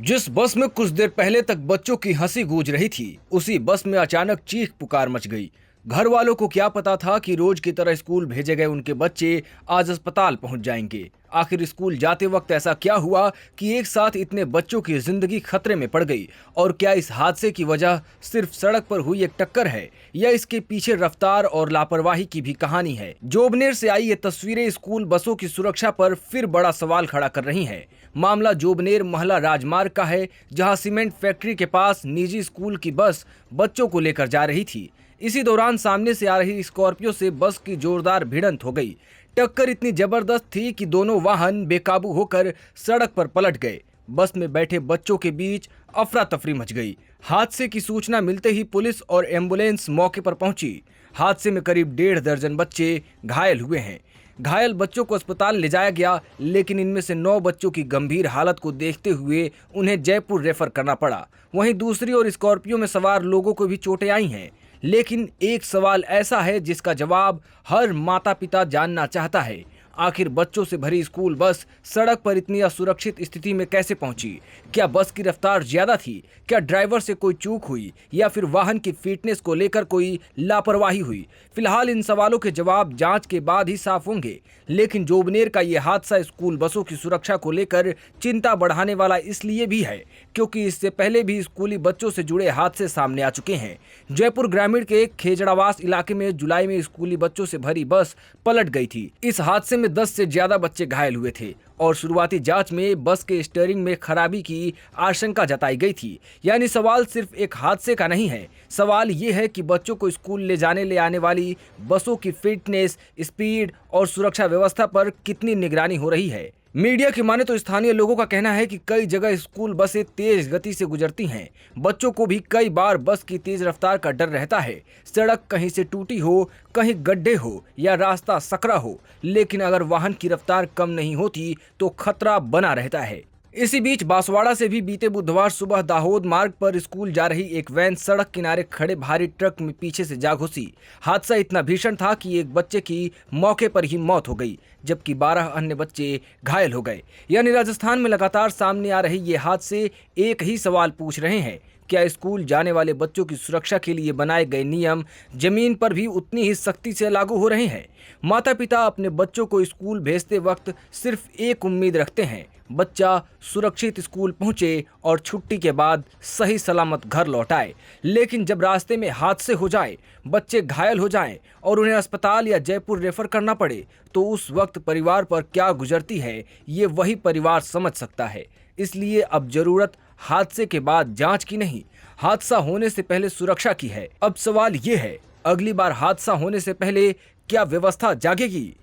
जिस बस में कुछ देर पहले तक बच्चों की हंसी गूंज रही थी, उसी बस में अचानक चीख पुकार मच गई। घर वालों को क्या पता था कि रोज की तरह स्कूल भेजे गए उनके बच्चे आज अस्पताल पहुंच जाएंगे। आखिर स्कूल जाते वक्त ऐसा क्या हुआ कि एक साथ इतने बच्चों की जिंदगी खतरे में पड़ गई? और क्या इस हादसे की वजह सिर्फ सड़क पर हुई एक टक्कर है या इसके पीछे रफ्तार और लापरवाही की भी कहानी है? जोबनेर से आई ये तस्वीरें स्कूल बसों की सुरक्षा पर फिर बड़ा सवाल खड़ा कर रही हैं। मामला जोबनेर महला राजमार्ग का है, जहां सीमेंट फैक्ट्री के पास निजी स्कूल की बस बच्चों को लेकर जा रही थी। इसी दौरान सामने से आ रही स्कॉर्पियो से बस की जोरदार भिड़ंत हो गई। टक्कर इतनी जबरदस्त थी कि दोनों वाहन बेकाबू होकर सड़क पर पलट गए। बस में बैठे बच्चों के बीच अफरा तफरी मच गई। हादसे की सूचना मिलते ही पुलिस और एम्बुलेंस मौके पर पहुंची। हादसे में करीब 1.5 दर्जन बच्चे घायल हुए हैं। घायल बच्चों को अस्पताल ले जाया गया, लेकिन इनमें से 9 बच्चों की गंभीर हालत को देखते हुए उन्हें जयपुर रेफर करना पड़ा। वहीं दूसरी ओर स्कॉर्पियो में सवार लोगों को भी चोटें आई हैं। लेकिन एक सवाल ऐसा है जिसका जवाब हर माता पिता जानना चाहता है। आखिर बच्चों से भरी स्कूल बस सड़क पर इतनी असुरक्षित स्थिति में कैसे पहुंची? क्या बस की रफ्तार ज्यादा थी? क्या ड्राइवर से कोई चूक हुई या फिर वाहन की फिटनेस को लेकर कोई लापरवाही हुई? फिलहाल इन सवालों के जवाब जांच के बाद ही साफ होंगे। लेकिन जोबनेर का यह हादसा स्कूल बसों की सुरक्षा को लेकर चिंता बढ़ाने वाला इसलिए भी है क्योंकि इससे पहले भी स्कूली बच्चों से जुड़े हादसे सामने आ चुके हैं। जयपुर ग्रामीण के खेजड़ावास इलाके में जुलाई में स्कूली बच्चों से भरी बस पलट गई थी। इस हादसे में 10 से ज्यादा बच्चे घायल हुए थे और शुरुआती जांच में बस के स्टीयरिंग में खराबी की आशंका जताई गई थी। यानी सवाल सिर्फ एक हादसे का नहीं है, सवाल ये है कि बच्चों को स्कूल ले आने वाली बसों की फिटनेस, स्पीड और सुरक्षा व्यवस्था पर कितनी निगरानी हो रही है। मीडिया की माने तो स्थानीय लोगों का कहना है कि कई जगह स्कूल बसें तेज गति से गुजरती हैं। बच्चों को भी कई बार बस की तेज रफ्तार का डर रहता है। सड़क कहीं से टूटी हो, कहीं गड्ढे हो या रास्ता सकरा हो, लेकिन अगर वाहन की रफ्तार कम नहीं होती तो खतरा बना रहता है। इसी बीच बांसवाड़ा से भी बीते बुधवार सुबह दाहोद मार्ग पर स्कूल जा रही एक वैन सड़क किनारे खड़े भारी ट्रक में पीछे से जा घुसी। हादसा इतना भीषण था कि एक बच्चे की मौके पर ही मौत हो गई, जबकि 12 अन्य बच्चे घायल हो गए। यानी राजस्थान में लगातार सामने आ रहे ये हादसे एक ही सवाल पूछ रहे हैं, क्या स्कूल जाने वाले बच्चों की सुरक्षा के लिए बनाए गए नियम जमीन पर भी उतनी ही सख्ती से लागू हो रहे हैं? माता पिता अपने बच्चों को स्कूल भेजते वक्त सिर्फ एक उम्मीद रखते हैं, बच्चा सुरक्षित स्कूल पहुंचे और छुट्टी के बाद सही सलामत घर लौट आए। लेकिन जब रास्ते में हादसे हो जाए, बच्चे घायल हो जाएं और उन्हें अस्पताल या जयपुर रेफर करना पड़े, तो उस वक्त परिवार पर क्या गुजरती है, ये वही परिवार समझ सकता है। इसलिए अब जरूरत हादसे के बाद जांच की नहीं, हादसा होने से पहले सुरक्षा की है। अब सवाल ये है, अगली बार हादसा होने से पहले क्या व्यवस्था जागेगी?